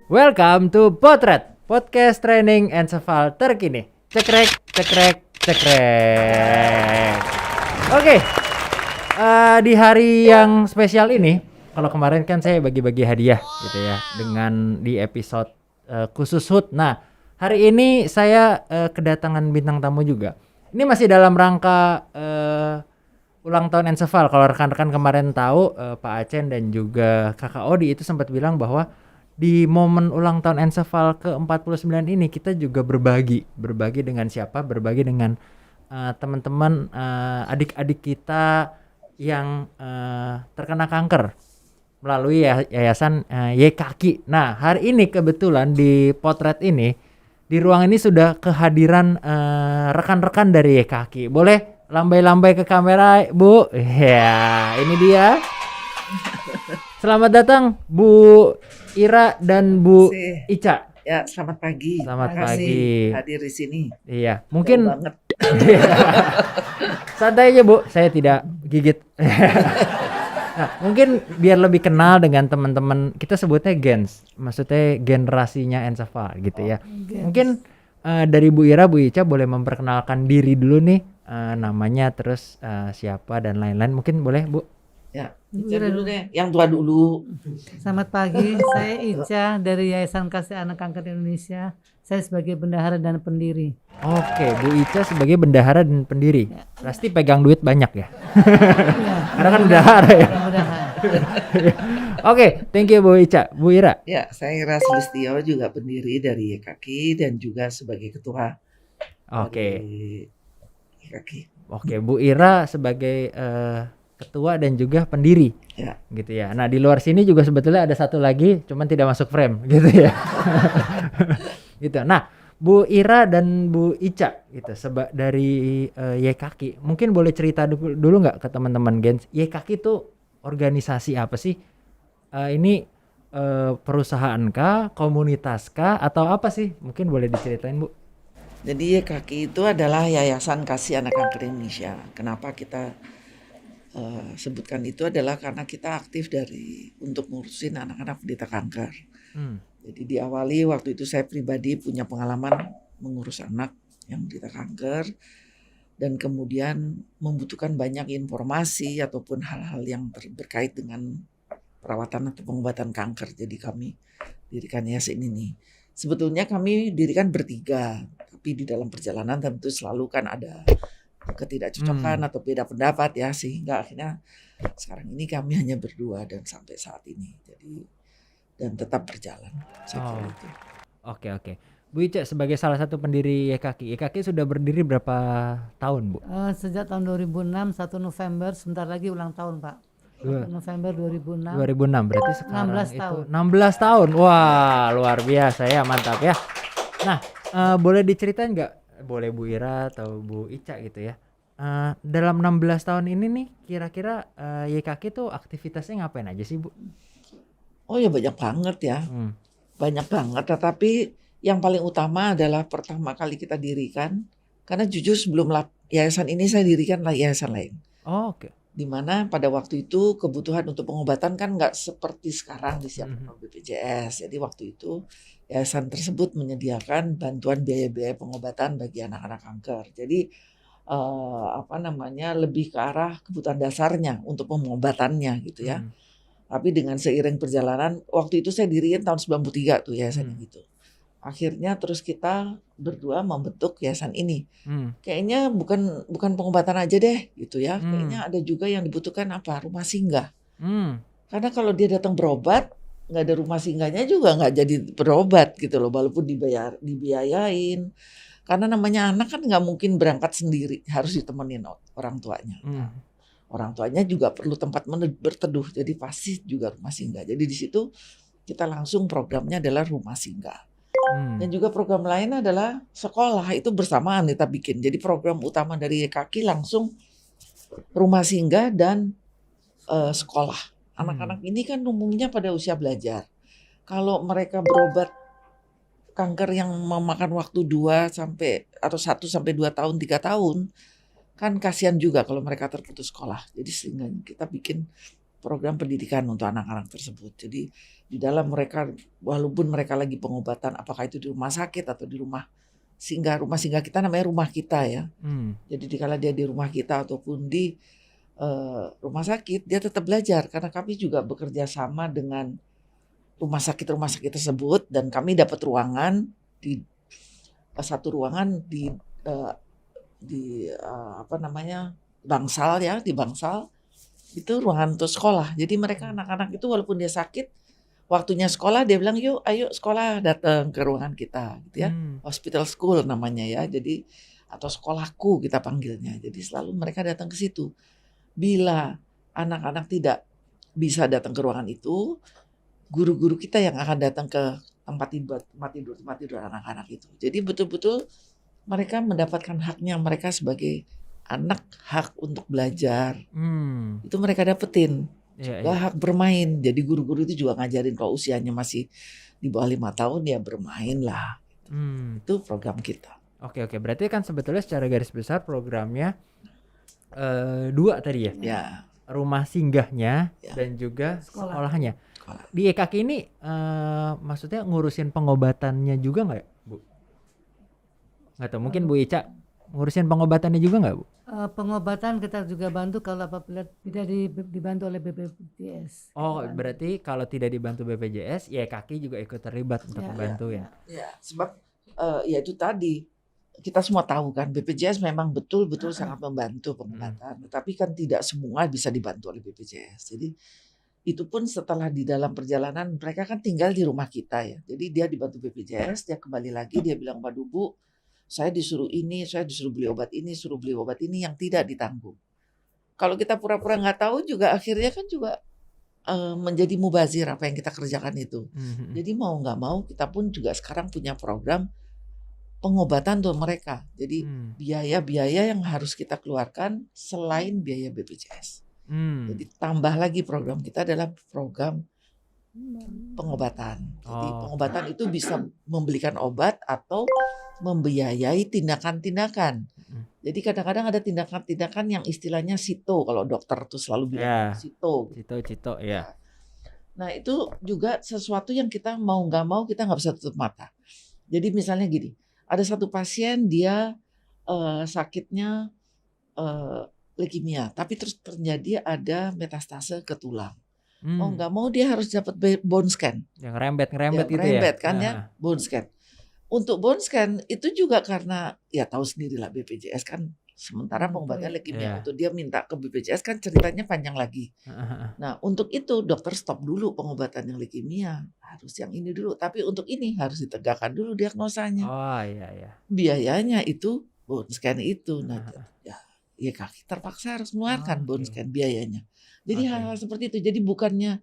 Welcome to Potret, podcast training encephal terkini. Cekrek, cekrek, cekrek. Oke, di hari yang spesial ini, kalau kemarin kan saya bagi-bagi hadiah gitu ya, dengan di episode khusus HUT. Nah, hari ini saya kedatangan bintang tamu juga. Ini masih dalam rangka ulang tahun encephal. Kalau rekan-rekan kemarin tahu, Pak Acen dan juga Kakak Odi itu sempat bilang bahwa di momen ulang tahun encephal ke-49 ini kita juga berbagi dengan siapa? Berbagi dengan teman-teman, adik-adik kita yang terkena kanker melalui yayasan YKK. Nah, hari ini kebetulan di potret ini, di ruang ini sudah kehadiran rekan-rekan dari YKK. Boleh lambai-lambai ke kamera, Bu? Ya, ini dia. Selamat datang Bu Ira dan Bu Ica. Ya, selamat pagi. Selamat Terima kasih pagi. hadir di sini. Iya, mungkin Jauh banget. santai aja Bu, saya tidak gigit. Nah, mungkin biar lebih kenal dengan teman-teman, kita sebutnya gens, maksudnya generasinya encephal gitu ya. Mungkin dari Bu Ira, Bu Ica boleh memperkenalkan diri dulu nih, namanya terus siapa dan lain-lain. Mungkin boleh Bu? Ya, Ica dulu deh. Yang tua dulu. Selamat pagi, saya Ica dari Yayasan Kasih Anak Kanker Indonesia. Saya sebagai bendahara dan pendiri. Oke, Bu Ica sebagai bendahara dan pendiri. Ya. Pasti pegang duit banyak ya. Ya, Karena kan bendahara ya. mudah-mudahan. Oke, thank you Bu Ica. Bu Ira. Ya, saya Ira Sulistyo juga pendiri dari YKK dan juga sebagai ketua Oke. dari YKK. Oke, Bu Ira sebagai ketua dan juga pendiri. Ya. Gitu ya. Nah, di luar sini juga sebetulnya ada satu lagi, cuman tidak masuk frame gitu ya. Gitu. Nah, Bu Ira dan Bu Ica gitu dari YKK. Mungkin boleh cerita dulu nggak ke teman-teman gens? YKK itu organisasi apa sih? Ini perusahaan kah, komunitas kah, atau apa sih? Mungkin boleh diceritain Bu. Jadi YKK itu adalah Yayasan Kasih Anak Kanker Indonesia. Kenapa kita sebutkan itu adalah karena kita aktif untuk ngurusin anak-anak penderita kanker. Jadi diawali waktu itu saya pribadi punya pengalaman mengurus anak yang menderita kanker dan kemudian membutuhkan banyak informasi ataupun hal-hal yang berkait dengan perawatan atau pengobatan kanker. Jadi kami dirikan yayasan ini. Sebetulnya kami dirikan bertiga, tapi di dalam perjalanan tentu selalu kan ada ketidakcocokan atau beda pendapat ya, sehingga akhirnya sekarang ini kami hanya berdua dan sampai saat ini. Jadi dan tetap berjalan. Saya kira itu. Oke. Bu Ica sebagai salah satu pendiri YKK. YKK sudah berdiri berapa tahun, Bu? Sejak tahun 2006, 1 November, sebentar lagi ulang tahun Pak. 1 November 2006. 2006 berarti sekarang 16 itu tahun. 16 tahun. Wah, luar biasa ya, mantap ya. Nah, boleh diceritain nggak? Boleh Bu Ira atau Bu Ica gitu ya. Dalam 16 tahun ini nih, kira-kira YKK tuh aktivitasnya ngapain aja sih, Bu? Oh ya banyak banget ya. Banyak banget, tetapi yang paling utama adalah pertama kali kita dirikan, karena jujur sebelum yayasan ini saya dirikan yayasan lain. Oh, oke. Di mana pada waktu itu kebutuhan untuk pengobatan kan nggak seperti sekarang disiapkan oleh BPJS. Jadi waktu itu yayasan tersebut menyediakan bantuan biaya-biaya pengobatan bagi anak-anak kanker. Jadi lebih ke arah kebutuhan dasarnya untuk pengobatannya gitu ya. Tapi dengan seiring perjalanan, waktu itu saya diriin tahun 93 tuh yayasan gitu. Akhirnya terus kita berdua membentuk yayasan ini. Kayaknya bukan pengobatan aja deh gitu ya. Kayaknya ada juga yang dibutuhkan rumah singgah. Karena kalau dia datang berobat, nggak ada rumah singgahnya juga nggak jadi berobat gitu loh. Walaupun dibiayain. Karena namanya anak kan nggak mungkin berangkat sendiri, harus ditemenin orang tuanya. Orang tuanya juga perlu tempat berteduh, jadi pasti juga rumah singgah. Jadi di situ kita langsung programnya adalah rumah singgah. Dan juga program lain adalah sekolah, itu bersamaan kita bikin. Jadi program utama dari YKK langsung rumah singgah dan sekolah. Anak-anak ini kan umumnya pada usia belajar. Kalau mereka berobat kanker yang memakan waktu 1 sampai 2 tahun, 3 tahun, kan kasihan juga kalau mereka terputus sekolah. Jadi sehingga kita bikin program pendidikan untuk anak-anak tersebut. Jadi di dalam mereka, walaupun mereka lagi pengobatan, apakah itu di rumah sakit atau di rumah singgah kita namanya rumah kita ya. Jadi dikala dia di rumah kita ataupun di rumah sakit, dia tetap belajar karena kami juga bekerja sama dengan rumah sakit tersebut, dan kami dapat ruangan di satu ruangan di Bangsal ya, di Bangsal itu ruangan untuk sekolah. Jadi mereka anak-anak itu walaupun dia sakit, waktunya sekolah dia bilang yuk ayo sekolah, datang ke ruangan kita gitu ya. Hospital school namanya ya. Jadi atau sekolahku kita panggilnya. Jadi selalu mereka datang ke situ. Bila anak-anak tidak bisa datang ke ruangan itu, guru-guru kita yang akan datang ke tempat tidur anak-anak itu. Jadi betul-betul mereka mendapatkan haknya mereka sebagai anak, hak untuk belajar. Itu mereka dapetin. Juga hak bermain. Jadi guru-guru itu juga ngajarin kalau usianya masih di bawah 5 tahun ya bermain lah. Itu program kita. Oke, berarti kan sebetulnya secara garis besar programnya 2 tadi ya? Ya. Rumah singgahnya dan juga sekolahnya. Di EKK ini maksudnya ngurusin pengobatannya juga nggak ya, Bu? Nggak tahu, mungkin Bu Ica ngurusin pengobatannya juga nggak, Bu? Pengobatan kita juga bantu kalau apabila tidak dibantu oleh BPJS. Oh, berarti kalau tidak dibantu BPJS, ya EKK juga ikut terlibat untuk membantu ya? Ya, sebab ya itu tadi kita semua tahu kan BPJS memang betul-betul sangat membantu pengobatan, tapi kan tidak semua bisa dibantu oleh BPJS. Jadi itu pun setelah di dalam perjalanan mereka kan tinggal di rumah kita ya. Jadi dia dibantu BPJS, dia kembali lagi dia bilang, "Waduh Bu, saya disuruh ini, saya disuruh beli obat ini, suruh beli obat ini yang tidak ditanggung." Kalau kita pura-pura nggak tahu juga akhirnya kan juga menjadi mubazir apa yang kita kerjakan itu. Jadi mau nggak mau kita pun juga sekarang punya program pengobatan untuk mereka. Jadi biaya-biaya yang harus kita keluarkan selain biaya BPJS. Jadi tambah lagi program kita adalah program pengobatan. Jadi pengobatan itu bisa membelikan obat atau membiayai tindakan-tindakan. Jadi kadang-kadang ada tindakan-tindakan yang istilahnya sito, kalau dokter tuh selalu bilang sito. Cito ya. Nah itu juga sesuatu yang kita mau nggak mau kita nggak bisa tutup mata. Jadi misalnya gini, ada satu pasien dia sakitnya leukemia, tapi terus terjadi ada metastase ke tulang. Mau nggak mau dia harus dapat bone scan. Yang ngerembet gitu ya. Ngerembet kan ya, bone scan. Untuk bone scan itu juga karena ya tahu sendirilah BPJS kan sementara pengobatan leukemia untuk dia minta ke BPJS kan ceritanya panjang lagi. Nah, untuk itu dokter stop dulu pengobatan yang leukemia, harus yang ini dulu, tapi untuk ini harus ditegakkan dulu diagnosanya. Oh iya. Biayanya itu bone scan itu. Nah, ya kaki terpaksa harus mengeluarkan bone scan biayanya. Jadi hal-hal seperti itu. Jadi bukannya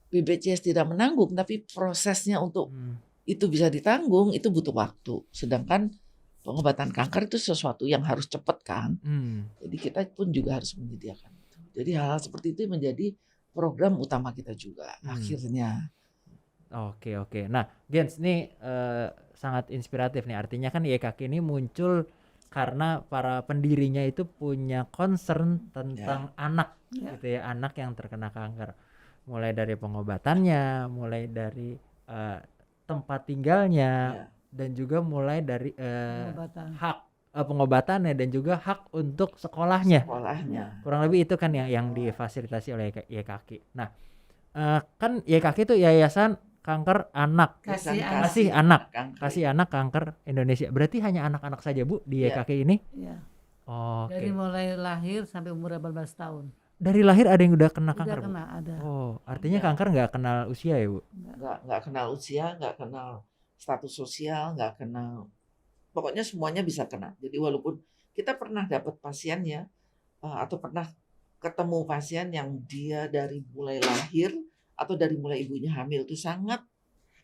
BPJS tidak menanggung, tapi prosesnya untuk itu bisa ditanggung itu butuh waktu. Sedangkan pengobatan kanker itu sesuatu yang harus cepat kan. Jadi kita pun juga harus menyediakan itu. Jadi hal-hal seperti itu menjadi program utama kita juga akhirnya. Oke. Nah, Gens, ini sangat inspiratif nih. Artinya kan YKK ini muncul karena para pendirinya itu punya concern tentang anak gitu ya, anak yang terkena kanker. Mulai dari pengobatannya, mulai dari tempat tinggalnya, dan juga mulai dari hak pengobatannya dan juga hak untuk sekolahnya. Kurang lebih itu kan yang difasilitasi oleh YKK. Nah, kan YKK itu Yayasan Kanker Anak. Kasih Anak Kanker Indonesia. Berarti hanya anak-anak saja, Bu, di YKK ini? Iya. Oke. Dari mulai lahir sampai umur 18 tahun. Dari lahir ada yang udah kena kanker? Udah kena, ada. Oh, artinya kanker nggak kenal usia ya, Bu? Nggak kenal usia, nggak kenal status sosial, nggak kenal, pokoknya semuanya bisa kena. Jadi walaupun kita pernah dapat pasien ya, atau pernah ketemu pasien yang dia dari mulai lahir atau dari mulai ibunya hamil itu sangat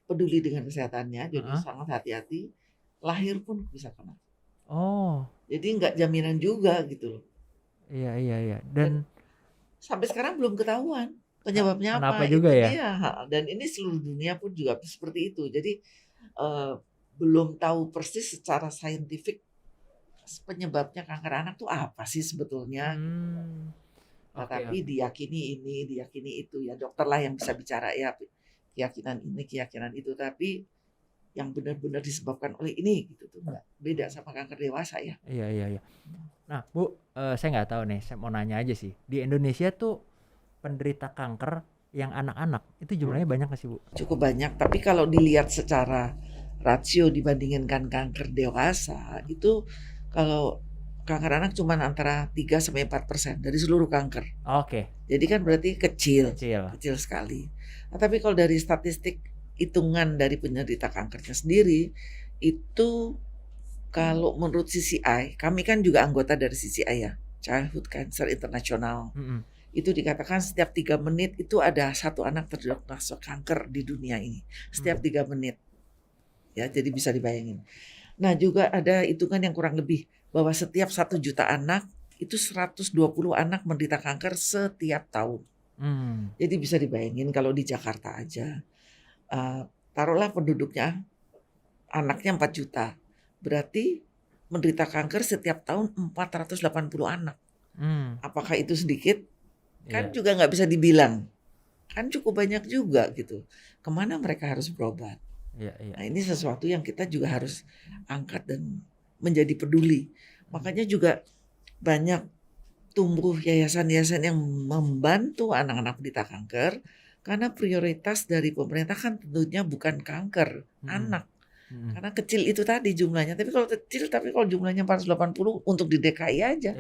peduli dengan kesehatannya, jadi sangat hati-hati, lahir pun bisa kena. Jadi nggak jaminan juga gitu loh. Iya. Dan sampai sekarang belum ketahuan penyebabnya kenapa apa juga ya? Iya. Dan ini seluruh dunia pun juga seperti itu. Jadi belum tahu persis secara saintifik penyebabnya kanker anak tuh apa sih sebetulnya. tapi diyakini ini, diyakini itu ya dokter lah yang bisa bicara ya keyakinan ini, keyakinan itu, tapi yang benar-benar disebabkan oleh ini gitu tuh beda sama kanker dewasa ya. Iya. Nah Bu, saya nggak tahu nih, saya mau nanya aja sih, di Indonesia tuh penderita kanker yang anak-anak itu jumlahnya banyak nggak sih Bu? Cukup banyak, tapi kalau dilihat secara rasio dibandingkan kanker dewasa itu kalau kanker anak cuma antara 3-4% dari seluruh kanker. Oke. Jadi kan berarti kecil Kecil. sekali. Nah, tapi kalau dari statistik hitungan dari penderita kankernya sendiri itu kalau menurut CCI, kami kan juga anggota dari CCI ya, Childhood Cancer International. Itu dikatakan setiap 3 menit itu ada 1 anak terdiagnosa kanker di dunia ini. Setiap 3 menit. Ya, jadi bisa dibayangin. Nah, juga ada hitungan yang kurang lebih bahwa setiap 1 juta anak itu 120 anak menderita kanker setiap tahun. Jadi bisa dibayangin kalau di Jakarta aja taruhlah penduduknya anaknya 4 juta. Berarti menderita kanker setiap tahun 480 anak. Apakah itu sedikit? Kan juga nggak bisa dibilang. Kan cukup banyak juga gitu. Kemana mereka harus berobat? Nah, ini sesuatu yang kita juga harus angkat dan menjadi peduli. Makanya juga banyak tumbuh yayasan-yayasan yang membantu anak-anak penderita kanker. Karena prioritas dari pemerintah kan tentunya bukan kanker anak. Karena kecil itu tadi jumlahnya. Tapi kalau jumlahnya 480 untuk di DKI aja.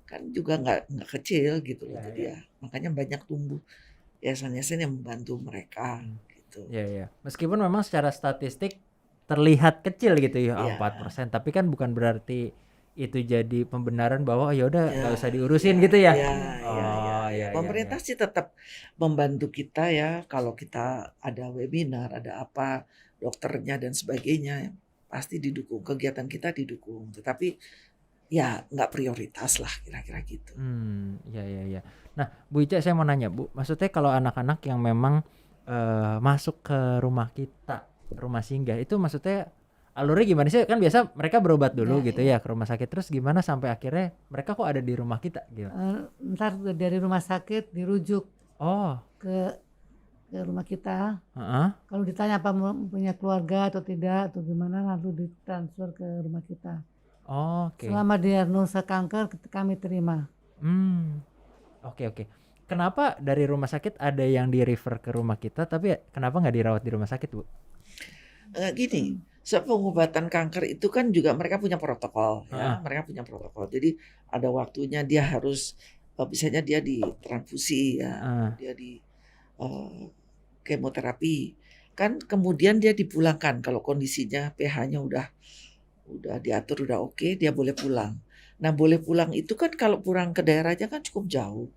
Kan juga nggak kecil gitu loh. Jadi ya makanya banyak tumbuh yayasan-yayasan yang membantu mereka gitu. Meskipun memang secara statistik terlihat kecil gitu ya, 4%, tapi kan bukan berarti itu jadi pembenaran bahwa ya udah nggak usah diurusin gitu ya. Pemerintah sih tetap membantu kita ya, kalau kita ada webinar, ada apa, dokternya dan sebagainya pasti didukung, kegiatan kita didukung, tetapi ya nggak prioritas lah kira-kira gitu. Iya. Nah Bu Ica, saya mau nanya Bu, maksudnya kalau anak-anak yang memang masuk ke rumah kita, rumah singgah, itu maksudnya alurnya gimana sih? Kan biasa mereka berobat dulu gitu ya ke rumah sakit, terus gimana sampai akhirnya mereka kok ada di rumah kita gitu? Ntar dari rumah sakit dirujuk ke rumah kita. Kalau ditanya apa punya keluarga atau tidak atau gimana, lalu ditransfer ke rumah kita. Selama diagnosa kanker kami terima. Oke. Kenapa dari rumah sakit ada yang di refer ke rumah kita, tapi kenapa nggak dirawat di rumah sakit Bu? Gini, pengobatan kanker itu kan juga mereka punya protokol ya, mereka punya protokol. Jadi ada waktunya dia harus misalnya dia di transfusi ya, dia di kemoterapi. Kan kemudian dia dipulangkan kalau kondisinya pH-nya udah diatur, udah oke, dia boleh pulang. Nah, boleh pulang itu kan kalau pulang ke daerahnya kan cukup jauh.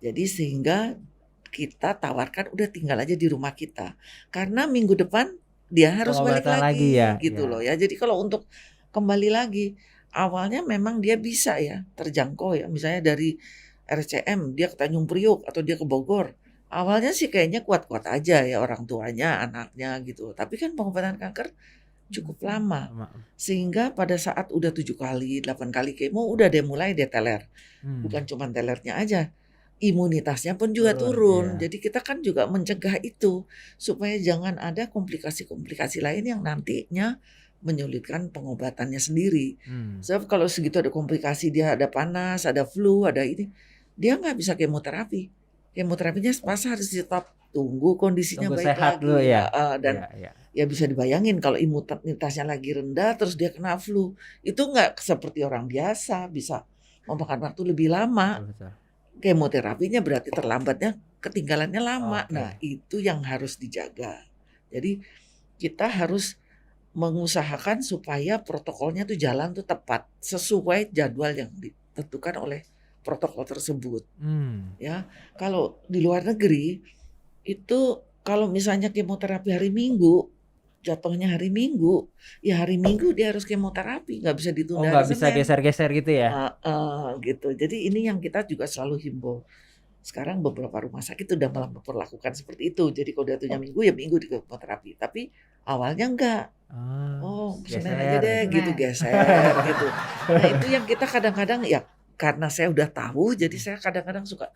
Jadi sehingga kita tawarkan udah tinggal aja di rumah kita. Karena minggu depan dia harus balik lagi gitu loh ya. Jadi kalau untuk kembali lagi, awalnya memang dia bisa ya terjangkau ya. Misalnya dari RCM dia ke Tanjung Priok atau dia ke Bogor. Awalnya sih kayaknya kuat-kuat aja ya orang tuanya, anaknya gitu. Tapi kan pengobatan kanker cukup lama. Sehingga pada saat udah 7 kali, 8 kali kemo udah mulai dia teler. Bukan cuma telernya aja. Imunitasnya pun juga turun. Jadi kita kan juga mencegah itu supaya jangan ada komplikasi-komplikasi lain yang nantinya menyulitkan pengobatannya sendiri. Sebab kalau segitu ada komplikasi, dia ada panas, ada flu, ada ini, dia nggak bisa kemoterapi. Kemoterapinya pas harus stop, tunggu kondisinya baik sehat lagi. Dan ya bisa dibayangin kalau imunitasnya lagi rendah terus dia kena flu, itu nggak seperti orang biasa, bisa memakan waktu lebih lama. Kemoterapinya berarti terlambatnya, ketinggalannya lama. Nah, itu yang harus dijaga. Jadi kita harus mengusahakan supaya protokolnya tuh jalan tuh tepat sesuai jadwal yang ditentukan oleh protokol tersebut. Ya, kalau di luar negeri itu kalau misalnya kemoterapi hari Minggu, jatuhnya hari Minggu, ya hari Minggu dia harus kemoterapi, nggak bisa ditunda. Nggak bisa geser-geser gitu ya? Gitu. Jadi ini yang kita juga selalu himbau. Sekarang beberapa rumah sakit sudah malah memperlakukan seperti itu. Jadi kalau jatuhnya Minggu ya Minggu di kemoterapi. Tapi awalnya enggak. Senin aja deh gitu, geser gitu. Nah itu yang kita kadang-kadang ya karena saya udah tahu, jadi saya kadang-kadang suka,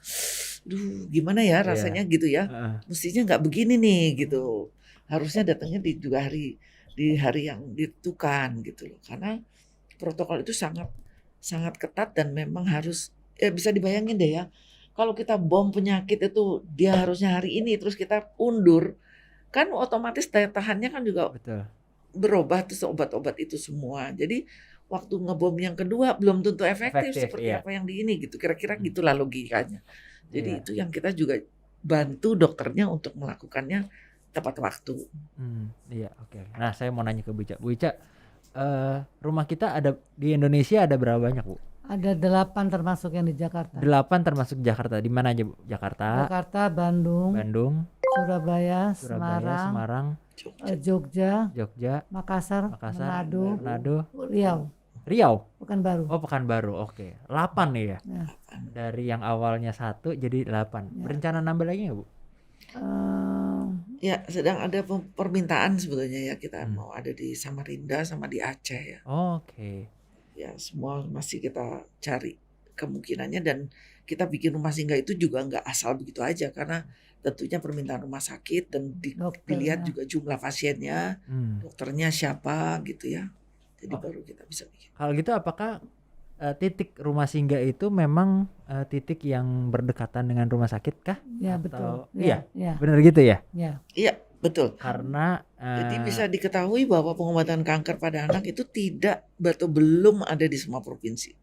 duh gimana ya rasanya gitu ya. Mestinya nggak begini nih gitu. Harusnya datangnya juga di hari yang ditentukan gitu loh. Karena protokol itu sangat sangat ketat dan memang harus bisa dibayangin deh ya. Kalau kita bom penyakit itu dia harusnya hari ini terus kita undur, kan otomatis daya tahannya kan juga berubah terus obat-obat itu semua. Jadi waktu ngebom yang kedua belum tentu efektif seperti apa yang di ini gitu. Kira-kira gitulah logikanya. Jadi itu yang kita juga bantu dokternya untuk melakukannya tepat waktu. Iya, oke. Nah, saya mau nanya ke Bu Ica. Bu Ica, rumah kita ada di Indonesia ada berapa banyak, Bu? Ada 8 termasuk yang di Jakarta. 8 termasuk Jakarta. Di mana aja, Bu? Jakarta, Bandung, Surabaya, Semarang, Jogja, Makassar, Manado, Riau. Pekanbaru. Oh, Pekanbaru. Oke. 8 nih ya. Dari yang awalnya 1 jadi 8. Berencana nambah lagi nggak, Bu? Ya, sedang ada permintaan sebetulnya ya, kita mau ada di Samarinda sama di Aceh ya. Oke. Ya, semua masih kita cari kemungkinannya, dan kita bikin rumah singgah itu juga nggak asal begitu aja, karena tentunya permintaan rumah sakit dan dilihat juga jumlah pasiennya, dokternya siapa gitu ya. Jadi baru kita bisa bikin. Kalau gitu apakah titik rumah singgah itu memang titik yang berdekatan dengan rumah sakit kah? Ya, betul. Iya, benar gitu ya? Iya, betul. Karena jadi bisa diketahui bahwa pengobatan kanker pada anak itu tidak atau belum ada di semua provinsi.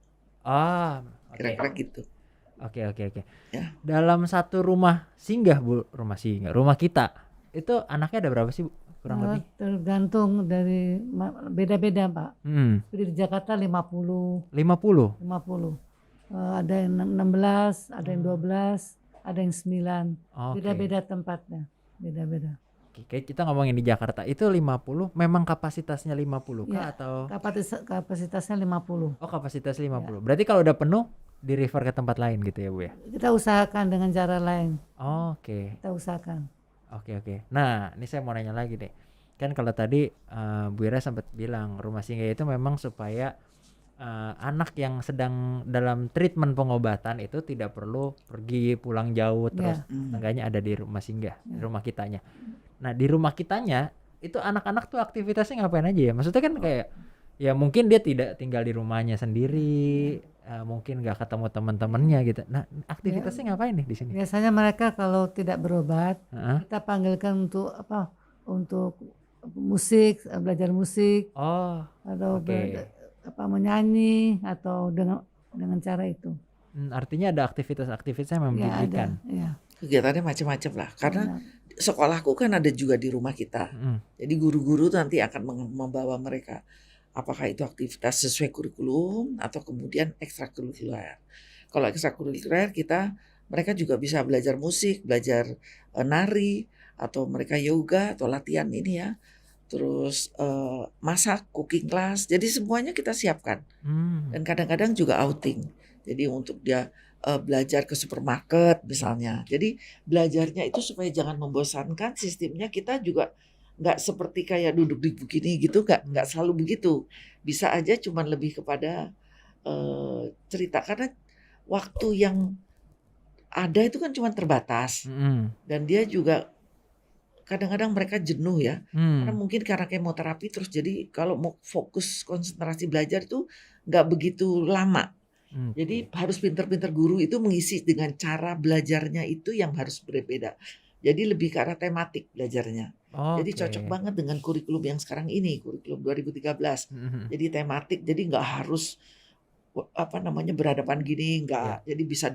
Kira-kira gitu. Oke. Ya. Dalam satu rumah singgah, Bu, rumah kita itu anaknya ada berapa sih, Bu? Kurang lebih? Tergantung dari beda-beda, Pak. Di Jakarta 50. Ada yang 16, ada yang 12, ada yang 9. Beda-beda tempatnya, beda-beda. Oke, kita ngomongin di Jakarta itu 50, memang kapasitasnya 50 kah atau? Kapasitasnya 50. Oh, kapasitas 50. Berarti kalau udah penuh di refer ke tempat lain gitu ya, Bu ya? Kita usahakan dengan cara lain. Oke. Kita usahakan. Oke. Nah, ini saya mau nanya lagi deh. Kan kalau tadi Bu Ira sempat bilang rumah singgah itu memang supaya anak yang sedang dalam treatment pengobatan itu tidak perlu pergi pulang jauh terus tengganya ada di rumah singgah, di rumah kitanya. Nah, di rumah kitanya itu anak-anak tuh aktivitasnya ngapain aja ya? Maksudnya kan kayak ya mungkin dia tidak tinggal di rumahnya sendiri, mungkin nggak ketemu teman-temannya gitu. Nah, aktivitasnya ngapain nih di sini? Biasanya mereka kalau tidak berobat, kita panggilkan untuk untuk musik, belajar musik, atau menyanyi, atau dengan cara itu. Artinya ada aktivitas-aktivitas yang diberikan. Kegiatannya macam-macam lah, karena sekolahku kan ada juga di rumah kita. Jadi guru-guru nanti akan membawa mereka, apakah itu aktivitas sesuai kurikulum atau kemudian ekstrakurikuler. Kalau ekstrakurikuler mereka juga bisa belajar musik, belajar nari, atau mereka yoga atau latihan ini ya. Terus masak, cooking class. Jadi semuanya kita siapkan. Dan kadang-kadang juga outing. Jadi untuk dia belajar ke supermarket misalnya. Jadi belajarnya itu supaya jangan membosankan, sistemnya kita juga nggak seperti kayak duduk di begini gitu, nggak selalu begitu. Bisa aja cuman lebih kepada cerita, karena waktu yang ada itu kan cuma terbatas. Dan dia juga kadang-kadang mereka jenuh ya, karena mungkin karena kemoterapi terus, jadi kalau mau fokus konsentrasi belajar itu nggak begitu lama. Jadi harus pinter-pinter guru itu mengisi dengan cara belajarnya itu yang harus berbeda. Jadi lebih ke arah tematik belajarnya. Jadi cocok banget dengan kurikulum yang sekarang ini, kurikulum 2013. Jadi tematik, jadi nggak harus berhadapan gini, nggak. Jadi bisa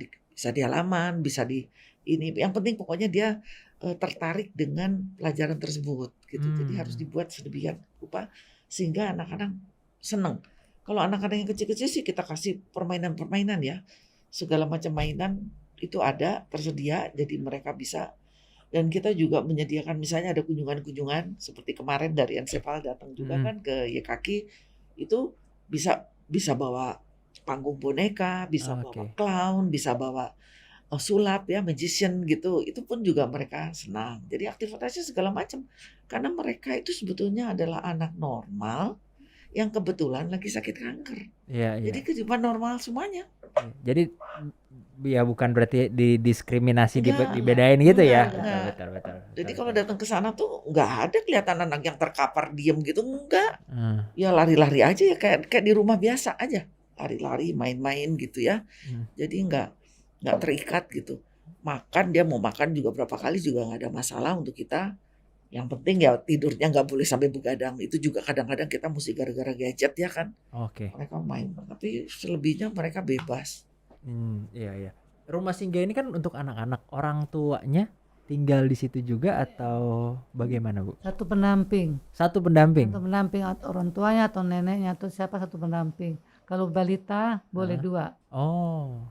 di halaman, bisa di ini. Yang penting pokoknya dia tertarik dengan pelajaran tersebut gitu. Jadi harus dibuat sedemikian rupa sehingga anak-anak senang. Kalau anak-anak yang kecil-kecil sih kita kasih permainan-permainan ya. Segala macam mainan itu ada tersedia, jadi mereka bisa. Dan kita juga menyediakan misalnya ada kunjungan-kunjungan seperti kemarin dari Ensefal datang juga kan ke YKaki, itu bisa bawa panggung boneka, bisa bawa clown, bisa bawa sulap ya, magician gitu. Itu pun juga mereka senang. Jadi aktivitasnya segala macam. Karena mereka itu sebetulnya adalah anak normal yang kebetulan lagi sakit kanker. Iya, iya. Jadi kehidupan normal semuanya. Jadi ya bukan berarti didiskriminasi Enggak, dibedain gitu ya. enggak. Betul. Jadi kalau datang ke sana tuh nggak ada kelihatan anak yang terkapar diem gitu, enggak. Hmm. Ya lari-lari aja ya kayak di rumah biasa aja. Lari-lari, main-main gitu ya. Jadi nggak terikat gitu. Makan dia mau makan juga berapa kali juga nggak ada masalah untuk kita. Yang penting ya tidurnya nggak boleh sampai begadang. Itu juga kadang-kadang kita mesti gara-gara gadget ya kan. Oke. Mereka main. Tapi selebihnya mereka bebas. Iya. Rumah singgah ini kan untuk anak-anak. Orang tuanya tinggal di situ juga atau bagaimana, Bu? Satu pendamping. Satu pendamping. Orang tuanya atau neneknya atau siapa satu pendamping. Kalau balita boleh 2. Oh.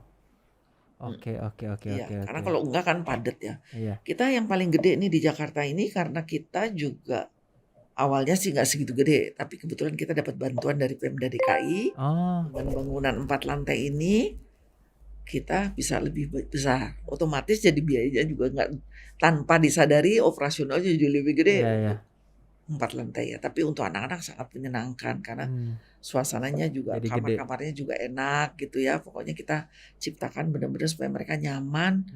Oke. Iya, karena kalau enggak kan padat ya. Iya. Kita yang paling gede nih di Jakarta ini karena kita juga awalnya sih nggak segitu gede, tapi kebetulan kita dapat bantuan dari Pemda DKI dengan bangunan 4 lantai ini kita bisa lebih besar. Otomatis jadi biayanya juga nggak, tanpa disadari operasionalnya jadi lebih gede. Iya. 4 lantai ya, tapi untuk anak-anak sangat menyenangkan karena suasananya juga, kamar-kamarnya juga enak gitu ya. Pokoknya kita ciptakan benar-benar supaya mereka nyaman,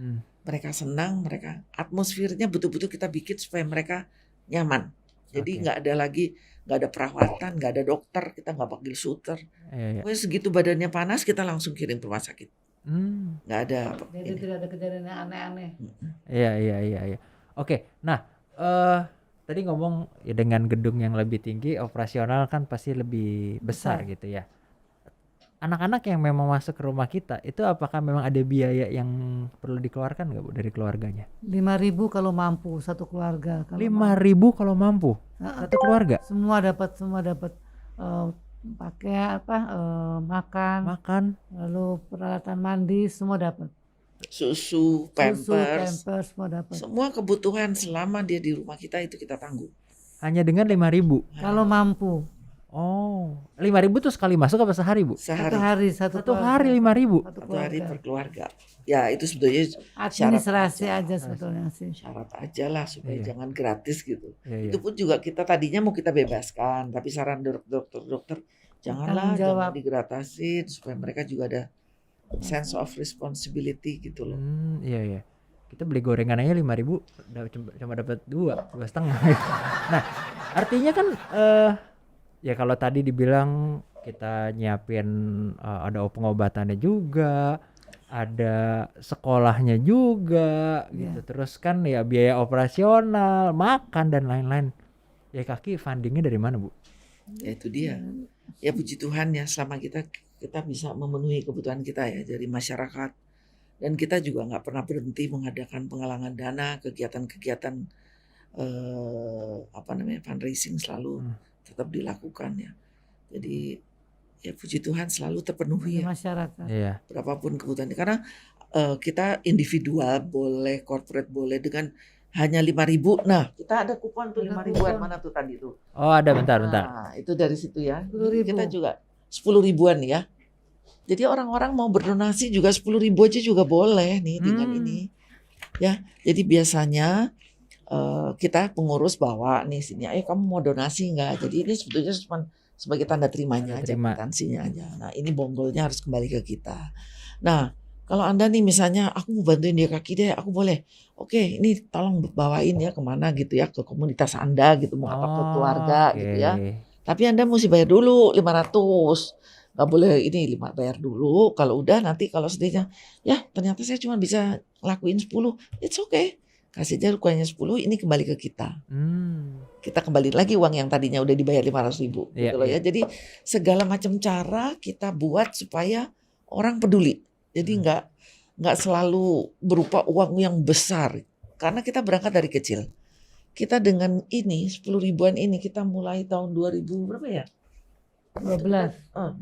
mereka senang, mereka atmosfernya betul-betul kita bikin supaya mereka nyaman. Jadi nggak ada perawatan, nggak ada dokter, kita nggak panggil suster. Pokoknya segitu badannya panas kita langsung kirim ke rumah sakit. Nggak ada. Jadi tidak ada kejadian yang aneh-aneh. Iya. Oke, nah tadi ngomong ya dengan gedung yang lebih tinggi, operasional kan pasti lebih besar gitu ya. Anak-anak yang memang masuk ke rumah kita, itu apakah memang ada biaya yang perlu dikeluarkan nggak, Bu, dari keluarganya? 5.000 kalau mampu satu keluarga. 5.000 kalau mampu satu keluarga? Semua dapat pakai makan, lalu peralatan mandi semua dapat. Susu, pampers, semua dapat. Semua kebutuhan selama dia di rumah kita itu kita tanggung. Hanya dengan 5.000? Kalau mampu. Oh, 5.000 tuh sekali masuk apa sehari, Bu? Sehari. Satu hari 5.000? Satu hari per keluarga. Ya itu sebetulnya administrasi aja sebetulnya sih. Syarat aja lah supaya jangan gratis gitu. Iya. Itu pun juga kita tadinya mau kita bebaskan, tapi saran dokter janganlah, jangan digratisin supaya mereka juga ada sense of responsibility gitu loh. Iya. Kita beli gorengan aja 5.000 cuma dapat 2,5. Nah, artinya kan ya kalau tadi dibilang kita nyiapin ada pengobatannya juga, ada sekolahnya juga gitu. Terus kan ya biaya operasional, makan dan lain-lain. Ya Kaki fundingnya dari mana, Bu? Ya itu dia. Ya puji Tuhan ya, selama kita bisa memenuhi kebutuhan kita ya dari masyarakat, dan kita juga nggak pernah berhenti mengadakan penggalangan dana, kegiatan-kegiatan fundraising selalu tetap dilakukan ya. Jadi ya puji Tuhan selalu terpenuhi ya, masyarakat. Iya. Berapapun kebutuhan, karena kita individual boleh, corporate boleh dengan hanya 5.000. Nah, kita ada kupon tuh 5.000-an, mana tuh tadi tuh? Oh, ada, bentar. Nah, itu dari situ ya. 10.000. Kita juga 10.000-an ya. Jadi orang-orang mau berdonasi juga 10.000 aja juga boleh nih dengan ini. Ya, jadi biasanya kita pengurus bawa nih sini, kamu mau donasi nggak? Jadi ini sebetulnya cuma sebagai tanda terimanya aja, kwitansinya aja. Nah, ini bonggolnya harus kembali ke kita. Nah, kalau Anda nih misalnya aku mau bantuin dia Kaki deh, aku boleh. Oke, ini tolong bawain ya kemana gitu ya, ke komunitas Anda gitu, mau apa ke keluarga gitu ya. Tapi Anda mesti bayar dulu 500. Nggak boleh ini bayar dulu. Kalau udah nanti kalau sedihnya, ya ternyata saya cuma bisa lakuin 10. It's okay. Kasih aja rukanya 10, ini kembali ke kita. Kita kembali lagi uang yang tadinya udah dibayar 500.000 gitu loh ya. Jadi segala macam cara kita buat supaya orang peduli. Jadi nggak selalu berupa uang yang besar. Karena kita berangkat dari kecil. Kita dengan ini 10.000-an ini kita mulai tahun 2000 berapa ya? 2012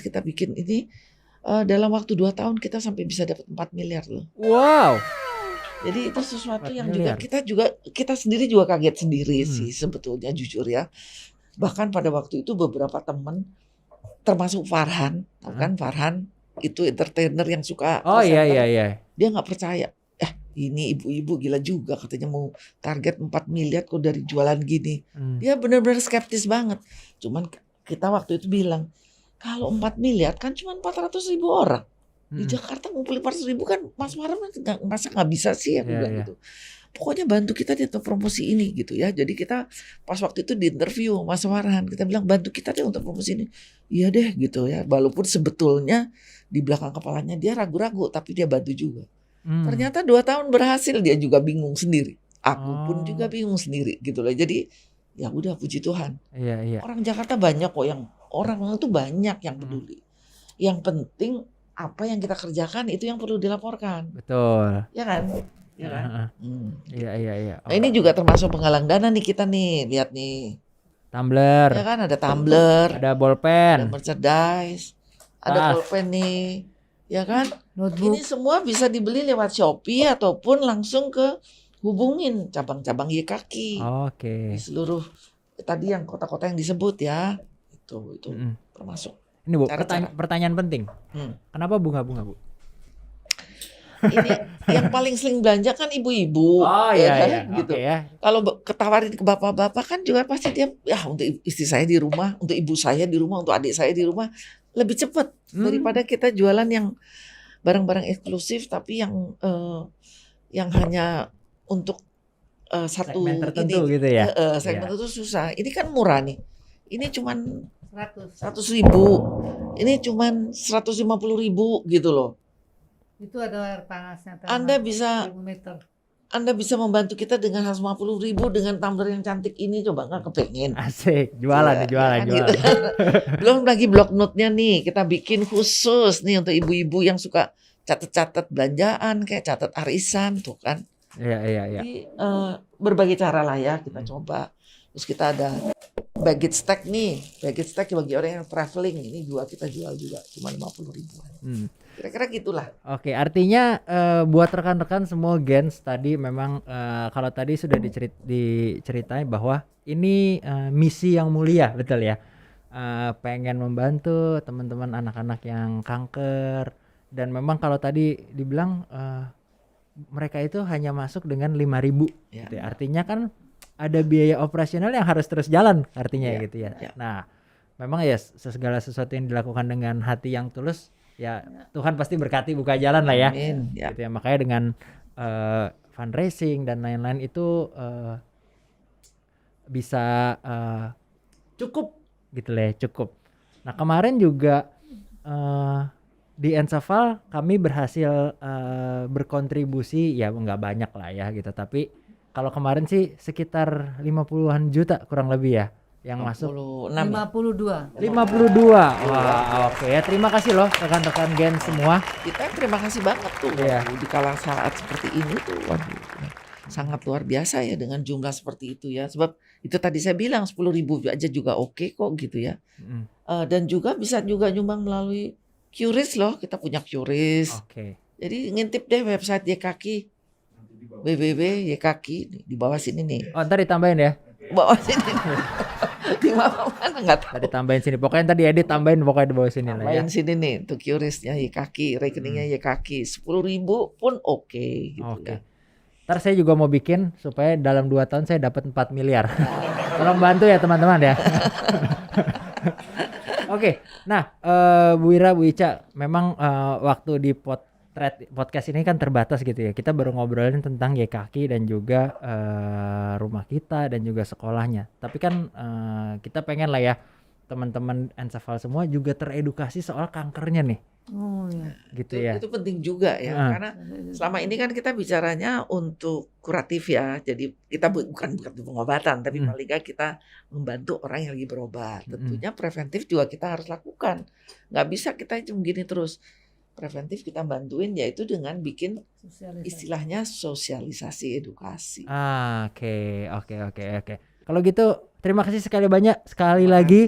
kita bikin ini, dalam waktu 2 tahun kita sampai bisa dapat 4 miliar loh. Wow. Jadi itu sesuatu yang juga kita sendiri juga kaget sendiri sih sebetulnya, jujur ya. Bahkan pada waktu itu beberapa teman termasuk Farhan, tahu kan Farhan itu entertainer yang suka iya. Dia nggak percaya. Ini ibu-ibu gila juga katanya mau target 4 miliar kok dari jualan gini. Dia benar-benar skeptis banget. Cuman kita waktu itu bilang, Kalau 4 miliar kan cuma 400.000 orang. Di Mm-mm. Jakarta ngumpulin 400.000 kan Mas Farhan masa nggak bisa sih, aku Iya, bilang iya. gitu. Pokoknya bantu kita deh untuk promosi ini gitu ya. Jadi kita pas waktu itu di interview Mas Farhan, kita bilang bantu kita deh untuk promosi ini. Iya deh gitu ya. Walaupun sebetulnya di belakang kepalanya dia ragu-ragu, tapi dia bantu juga. Ternyata 2 tahun berhasil, dia juga bingung sendiri. Aku pun juga Oh, bingung sendiri gitu loh. Jadi ya udah, puji Tuhan. iya, iya. Orang Jakarta banyak kok yang orang itu banyak yang peduli. Yang penting apa yang kita kerjakan itu yang perlu dilaporkan. Betul. Ya kan? Ya kan? Heeh. Gitu. Iya, iya, iya. Nah, ini juga termasuk penggalang dana nih kita nih. Lihat nih. Tumbler, Ya kan, ada tumbler, ada ada bolpen, merchandise, ada tas. pulpen nih. Ya kan? Notebook. Ini semua bisa dibeli lewat Shopee ataupun langsung ke hubungin cabang-cabang YKaki Oke. di seluruh tadi yang kota-kota yang disebut ya. Itu Mm-mm. termasuk. Ini Bu, Cara-cara. pertanyaan penting. Kenapa bunga-bunga Bu? Ini yang paling sering belanja kan ibu-ibu. Oh ya iya, kan? iya. Gitu. Oke ya. Kalau ketawarin ke bapak-bapak kan juga pasti dia, ya untuk istri saya di rumah, untuk ibu saya di rumah, untuk adik saya di rumah, lebih cepat daripada kita jualan yang barang-barang eksklusif tapi yang hanya untuk satu Segmen tertentu ini, gitu ya. segmen itu susah. Ini kan murah nih. Ini cuman 100. 100.000, ini cuman 150.000 gitu loh. Itu ada air panasnya. Anda bisa termometer. Anda bisa membantu kita dengan 150.000 dengan tumbler yang cantik ini, coba nggak kepengen. Asik, jualan nih, jualan, kan, jualan. gitu. Belum lagi blog note-nya nih, kita bikin khusus nih untuk ibu-ibu yang suka catat-catat belanjaan, kayak catat arisan tuh kan. Iya, iya, iya. Jadi berbagai cara lah ya kita coba. Terus kita ada baggage tag nih, baggage tag bagi orang yang traveling, ini juga kita jual juga cuma 50.000. Kira-kira gitulah. Oke, artinya buat rekan-rekan semua Gens tadi memang kalau tadi sudah diceritain bahwa ini misi yang mulia, betul ya. Pengen membantu teman-teman anak-anak yang kanker, dan memang kalau tadi dibilang mereka itu hanya masuk dengan 5.000 Ya. gitu ya. Artinya kan ada biaya operasional yang harus terus jalan artinya Ya, gitu ya. ya. Nah, memang ya segala sesuatu yang dilakukan dengan hati yang tulus ya Tuhan pasti berkati buka jalan lah ya. Amin. Ya. Gitu ya. Makanya dengan fundraising dan lain-lain itu bisa cukup gitu lah ya, cukup. Nah, kemarin juga di Ensafal kami berhasil berkontribusi ya nggak banyak lah ya gitu, tapi kalau kemarin sih sekitar 50-an juta kurang lebih ya yang masuk. 56. 52. Wah, oke ya, terima kasih loh rekan-rekan Gen semua. Kita terima kasih banget tuh. Iya. Waduh, di kala saat seperti ini tuh, waduh, sangat luar biasa ya dengan jumlah seperti itu ya. Sebab itu tadi saya bilang 10.000 aja juga oke kok gitu ya. Dan juga bisa juga nyumbang melalui QRIS loh, kita punya QRIS. Oke. Jadi ngintip deh website YKaki, www.ykaki di bawah sini nih. Oh, ntar ditambahin ya. Bawah sini. Di mana nggak tahu. Tadi tambahin sini. Pokoknya tadi edit tambahin pokoknya di bawah sini lah ya. Tambahin sini nih untuk QRIS-nya YKaki, rekeningnya YKaki. 10.000 pun oke gitu Oke. ya. Ntar saya juga mau bikin supaya dalam 2 tahun saya dapat 4 miliar. Tolong bantu ya teman-teman ya. Oke, nah Bu Ira, Bu Ica, memang waktu di podcast ini kan terbatas gitu ya. Kita baru ngobrolin tentang YKaki dan juga rumah kita dan juga sekolahnya. Tapi kan kita pengen lah ya teman-teman Ensafal semua juga teredukasi soal kankernya nih. Oh ya. Gitu ya. Itu penting juga ya, karena selama ini kan kita bicaranya untuk kuratif ya. Jadi kita bukan pengobatan, tapi paling nggak kita membantu orang yang lagi berobat. Tentunya preventif juga kita harus lakukan. Nggak bisa kita cuma gini terus. Preventif kita bantuin yaitu dengan bikin istilahnya sosialisasi edukasi. Oke. Kalau gitu terima kasih sekali lagi.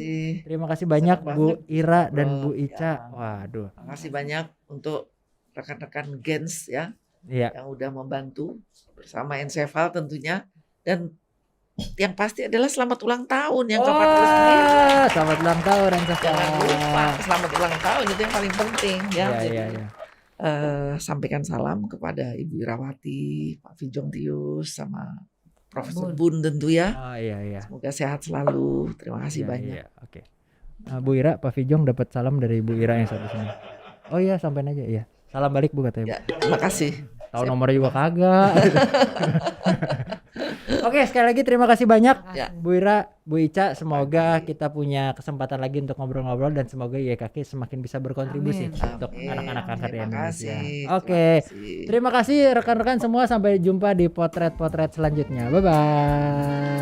Terima kasih banyak Bu Ira dan Bu Ica. Waduh. Terima kasih banyak untuk rekan-rekan Gens ya. Yang udah membantu bersama Ensafal tentunya, dan yang pasti adalah selamat ulang tahun yang ke-49. Selamat ulang tahun Ensafal. Jangan lupa selamat ulang tahun, itu yang paling penting ya. Iya. Sampaikan salam kepada Ibu Irawati, Pak Vijong Tius, sama Profesor Bun tentu ya. Iya. Semoga sehat selalu. Terima kasih banyak. Oke. Bu Ira, Pak Fijong dapat salam dari Bu Ira yang satu sini. Oh iya, sampein aja iya. Salam balik Bu katanya. Ya, terima kasih. Tahu nomornya juga kagak. Oke, sekali lagi terima kasih banyak Ya. Bu Ira, Bu Ica. Semoga kita punya kesempatan lagi untuk ngobrol-ngobrol dan semoga YKK semakin bisa berkontribusi Amin. untuk Amin. anak-anak kanker di Terima Indonesia. kasih. Oke. Terima kasih rekan-rekan semua, sampai jumpa di potret-potret selanjutnya. Bye bye.